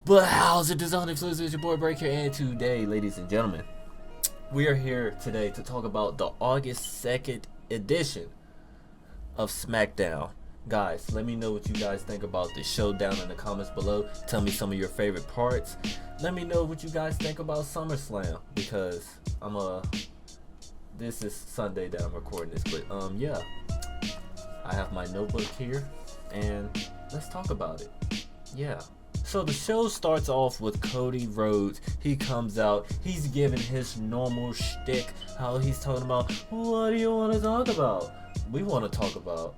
But how's it, Design Influencer? It's your boy Break here, and today, ladies and gentlemen, we are here today to talk about the August 2nd edition of SmackDown. Guys, let me know what you guys think about this show down in the comments below. Tell me some of your favorite parts. Let me know what you guys think about SummerSlam, because this is Sunday that I'm recording this, but yeah, I have my notebook here, and let's talk about it. Yeah. So the show starts off with Cody Rhodes. He comes out, he's giving his normal shtick, how he's talking about, what do you want to talk about? We want to talk about.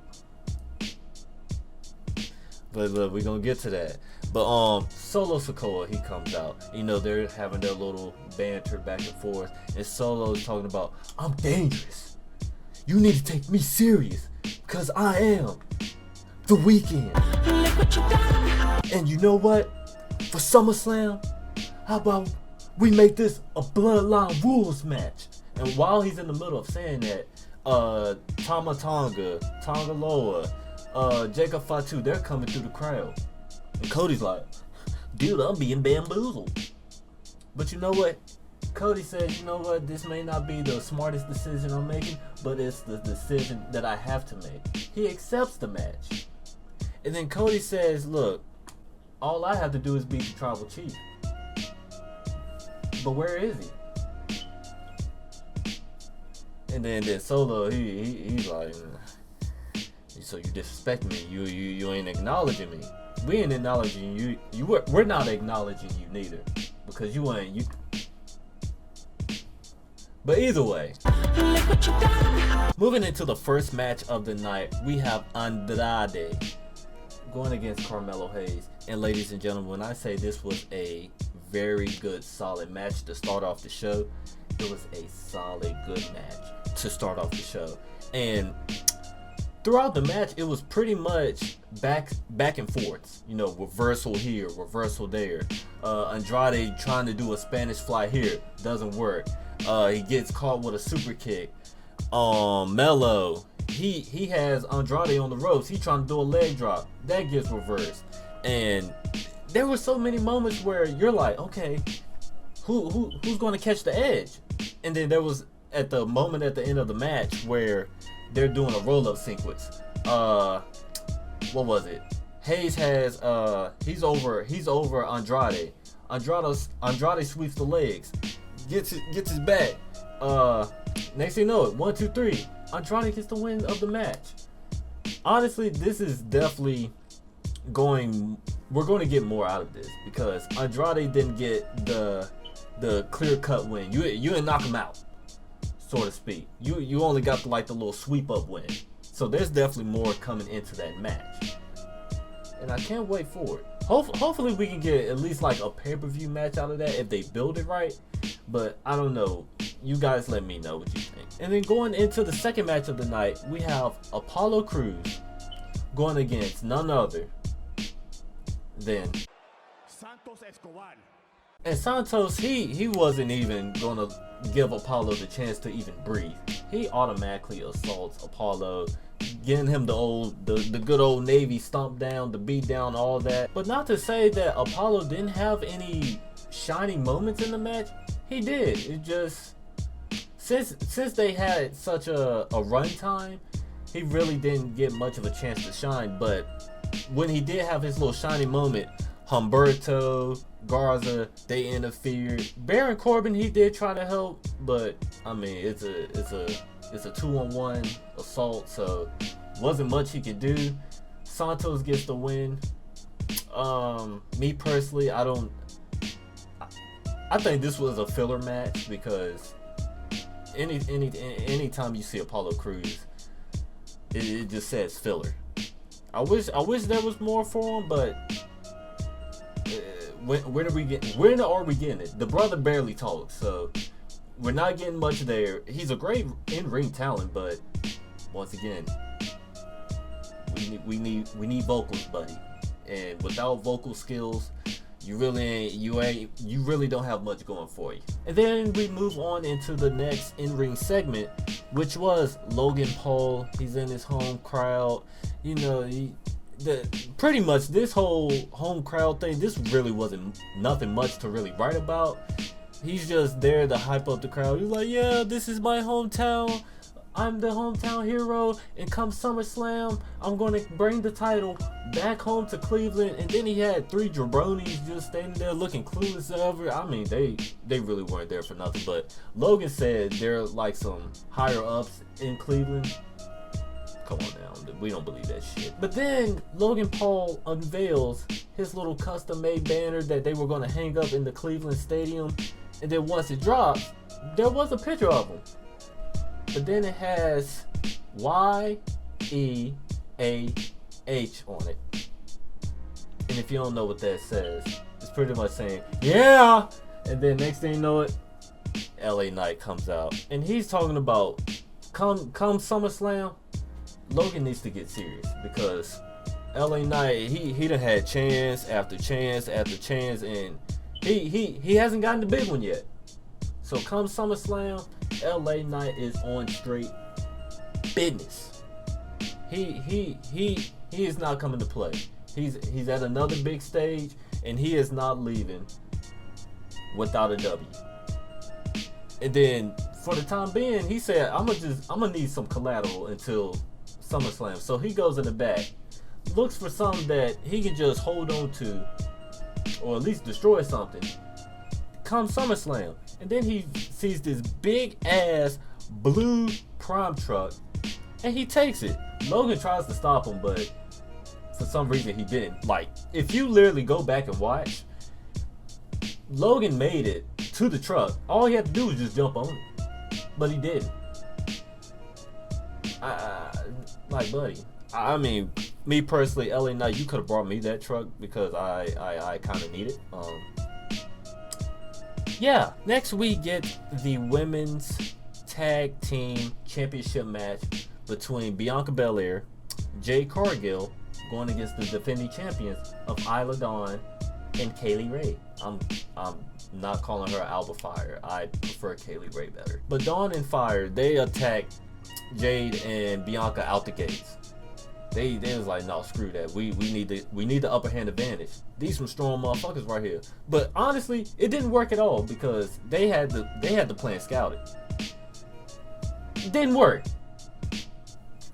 But look, we're going to get to that. But Solo Sikoa, he comes out. You know, they're having their little banter back and forth. And Solo's talking about, I'm dangerous. You need to take me serious, because I am the Weeknd. And you know what? For SummerSlam, how about we make this a Bloodline Rules match? And while he's in the middle of saying that, Tama Tonga, Tonga Loa, Jacob Fatu, they're coming through the crowd. And Cody's like, dude, I'm being bamboozled. But you know what? Cody says, you know what? This may not be the smartest decision I'm making, but it's the decision that I have to make. He accepts the match. And then Cody says, look, all I have to do is beat the tribal chief. But where is he? And then Solo, he's like, so you disrespect me. You ain't acknowledging me. We ain't acknowledging you. We're not acknowledging you neither. Because you ain't you. But either way, moving into the first match of the night, we have Andrade going against Carmelo Hayes. And ladies and gentlemen, when I say this was a very good, solid match to start off the show, it was a solid, good match to start off the show. And throughout the match, it was pretty much back and forth. You know, reversal here, reversal there. Andrade trying to do a Spanish fly here, doesn't work. He gets caught with a super kick. Melo, he has Andrade on the ropes. He trying to do a leg drop. That gets reversed. And there were so many moments where you're like, okay, who's going to catch the edge? And then there was at the moment at the end of the match where they're doing a roll-up sequence. What was it? Hayes has he's over Andrade. Andrade sweeps the legs, gets his back. Next thing you know it, 1, 2, 3. Andrade gets the win of the match. Honestly, this is definitely we're going to get more out of this, because Andrade didn't get the clear-cut win. You didn't knock him out, so to speak. You only got the little sweep up win. So there's definitely more coming into that match, and I can't wait for it. Hopefully we can get at least like a pay-per-view match out of that if they build it right. But I don't know. You guys let me know what you think. And then going into the second match of the night, we have Apollo Crews going against none other than Santos Escobar. And Santos, he wasn't even gonna give Apollo the chance to even breathe. He automatically assaults Apollo, getting him the good old Navy stomp down, the beat down, all that. But not to say that Apollo didn't have any shining moments in the match. He did. It just since they had such a run time, he really didn't get much of a chance to shine. But when he did have his little shining moment, Humberto, Garza, they interfered. Baron Corbin, he did try to help, but I mean, it's a 2-on-1 assault, so wasn't much he could do. Santos gets the win. Me personally, I think this was a filler match, because anytime you see Apollo Crews, it just says filler. I wish there was more for him, but when are we getting it? The brother barely talks, so we're not getting much there. He's a great in-ring talent, but once again, we need vocals, buddy. And without vocal skills, you really don't have much going for you. And then we move on into the next in-ring segment, which was Logan Paul. He's in his home crowd. You know, pretty much this whole home crowd thing, this really wasn't nothing much to really write about. He's just there to hype up the crowd. He's like, yeah, this is my hometown. I'm the hometown hero, and come SummerSlam, I'm going to bring the title back home to Cleveland. And then he had 3 jabronis just standing there looking clueless ever. I mean, they really weren't there for nothing. But Logan said they're like some higher ups in Cleveland. Come on now, we don't believe that shit. But then Logan Paul unveils his little custom-made banner that they were going to hang up in the Cleveland Stadium. And then once it drops, there was a picture of him. But then it has YEAH on it. And if you don't know what that says, it's pretty much saying, yeah! And then next thing you know it, LA Knight comes out. And he's talking about, come SummerSlam, Logan needs to get serious. Because LA Knight, he done had chance after chance after chance. And he hasn't gotten the big one yet. So come SummerSlam, LA Knight is on straight business. He is not coming to play. He's at another big stage, and he is not leaving without a W. And then for the time being, he said, I'm gonna need some collateral until SummerSlam. So he goes in the back, looks for something that he can just hold on to, or at least destroy something. Come SummerSlam. And then he sees this big ass blue prom truck, and he takes it. Logan tries to stop him, but for some reason he didn't. Like, if you literally go back and watch, Logan made it to the truck. All he had to do was just jump on it, but he didn't. Like, buddy, I mean, me personally, LA Knight, you could have brought me that truck because I kind of need it. Yeah, next we get the women's tag team championship match between Bianca Belair, Jade Cargill, going against the defending champions of Isla Dawn and Kaylee Ray. I'm not calling her Alba Fire. I prefer Kaylee Ray better. But Dawn and Fire, they attack Jade and Bianca out the gates. They was like, no, screw that. We need the upper hand advantage. These some strong motherfuckers right here. But honestly, it didn't work at all because they had the plan scouted. It didn't work.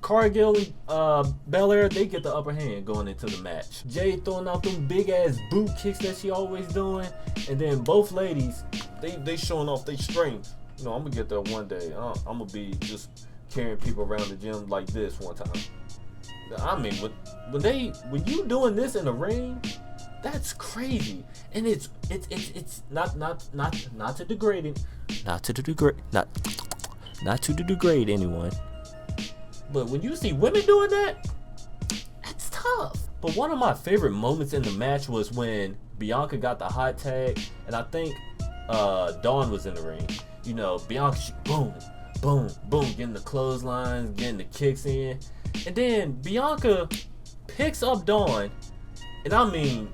Cargill and Belair, they get the upper hand going into the match. Jade throwing out them big ass boot kicks that she always doing, and then both ladies, they showing off their strength. You know, I'm gonna get there one day. I'm gonna be just carrying people around the gym like this one time. I mean, when you doing this in the ring, that's crazy, and it's not to degrade it, not to degrade anyone, but when you see women doing that, that's tough. But one of my favorite moments in the match was when Bianca got the hot tag, and I think Dawn was in the ring. You know, Bianca, she, boom, boom, boom, getting the clotheslines, getting the kicks in. And then Bianca picks up Dawn, and I mean,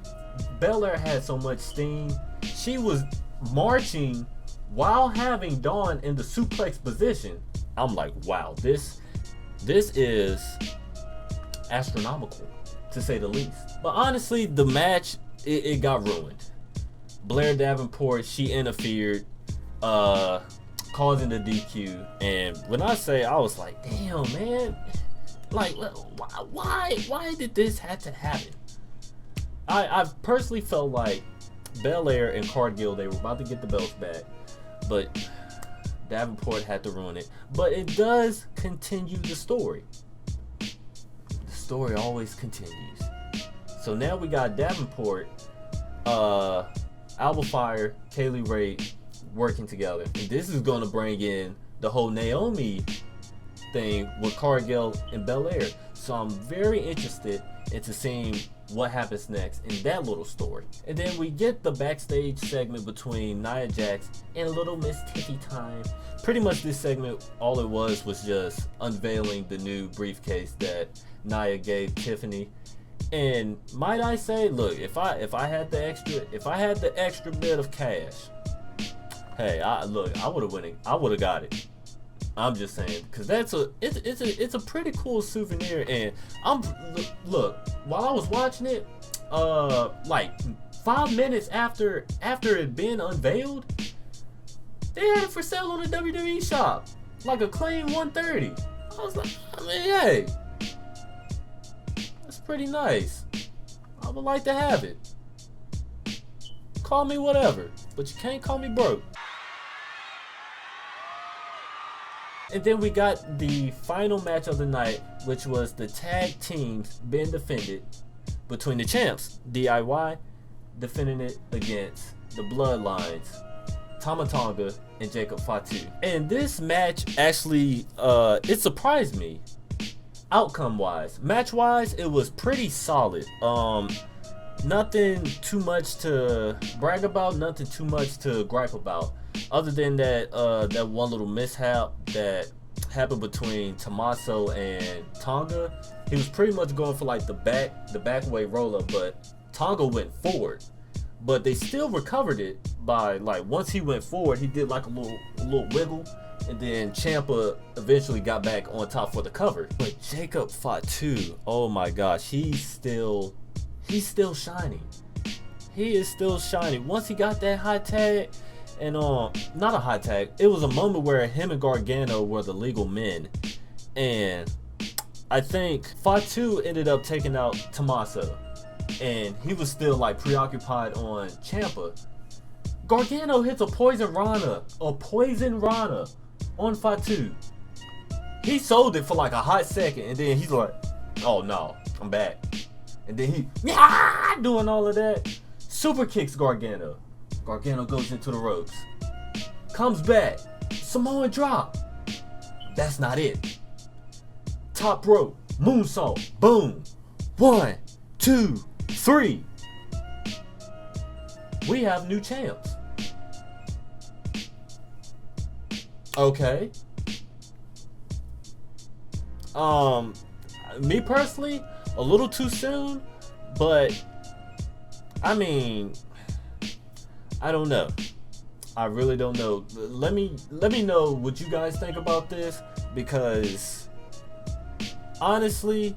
Belair had so much steam. She was marching while having Dawn in the suplex position. I'm like, wow, this is astronomical, to say the least. But honestly, the match, it got ruined. Blair Davenport, she interfered, causing the DQ. And when I say, I was like, damn, man. Like, why did this have to happen? I personally felt like Belair and Cargill, they were about to get the belts back, but Davenport had to ruin it. But it does continue the story. The story always continues. So now we got Davenport, Alba Fire, Kaylee Ray working together. And this is going to bring in the whole Naomi thing with Cargill and Belair. So I'm very interested into seeing what happens next in that little story. And then we get the backstage segment between Nia Jax and Little Miss Tiffy Time. Pretty much this segment, all it was just unveiling the new briefcase that Nia gave Tiffany. And might I say, look, if I had the extra bit of cash, hey, I would have got it. I'm just saying, because it's a pretty cool souvenir. And look, while I was watching it, like 5 minutes after it being unveiled, they had it for sale on the WWE shop, like a clean 130. I was like, I mean, hey, that's pretty nice. I would like to have it. Call me whatever, but you can't call me broke. And then we got the final match of the night, which was the tag teams being defended between the champs, DIY, defending it against the Bloodlines, Tama Tonga and Jacob Fatu. And this match actually, it surprised me, outcome-wise. Match-wise, it was pretty solid. Nothing too much to brag about, nothing too much to gripe about, other than that one little mishap that happened between Tommaso and Tonga. He was pretty much going for like the back way roll-up, but Tonga went forward. But they still recovered it by, like, once he went forward, he did like a little wiggle, and then Ciampa eventually got back on top for the cover. But Jacob Fatu, oh my gosh, he's still shining. He is still shining. Once he got that hot tag, and not a hot tag, it was a moment where him and Gargano were the legal men, and I think Fatu ended up taking out Tommaso, and he was still like preoccupied on Ciampa. Gargano hits a poison Rana on Fatu. He sold it for like a hot second, and then he's like, oh no, I'm back. And then he doing all of that. Super kicks Gargano. Gargano goes into the ropes. Comes back. Samoan drop. That's not it. Top rope. Moonsault. Boom. 1, 2, 3. We have new champs. Okay. Me personally, a little too soon, but I mean, I don't know. I really don't know. Let me know what you guys think about this, because honestly,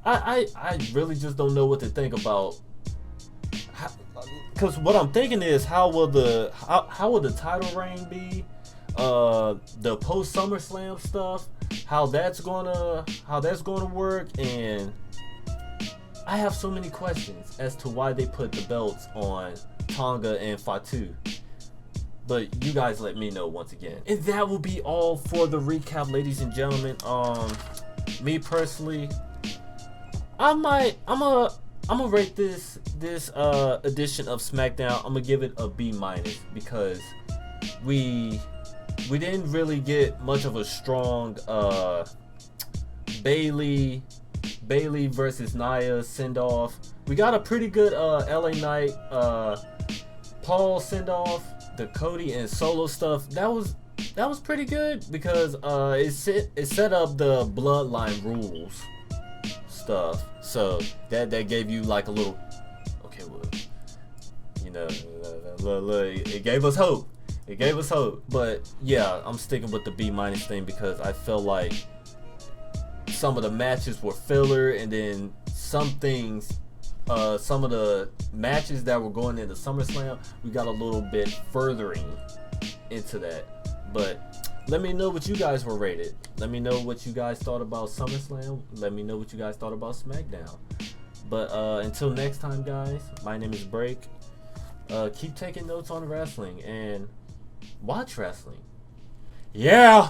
I really just don't know what to think about. Because what I'm thinking is, how will the title reign be? The post SummerSlam stuff, how that's gonna work, and I have so many questions as to why they put the belts on Tonga and Fatu. But you guys let me know once again. And that will be all for the recap, ladies and gentlemen. Me personally, I'm gonna rate this edition of SmackDown. I'm gonna give it a B-, because we didn't really get much of a strong Bailey versus Nia send-off. We got a pretty good LA Knight Paul send-off. The Cody and Solo stuff, that was pretty good, because it set up the Bloodline rules stuff. So that gave you like a little, okay, well, you know, it gave us hope. It gave us hope. But yeah, I'm sticking with the B- thing, because I felt like some of the matches were filler, and then some of the matches that were going into SummerSlam, we got a little bit furthering into that. But let me know what you guys were rated. Let me know what you guys thought about SummerSlam. Let me know what you guys thought about SmackDown. But until next time, guys, my name is Break. Keep taking notes on wrestling and watch wrestling. Yeah!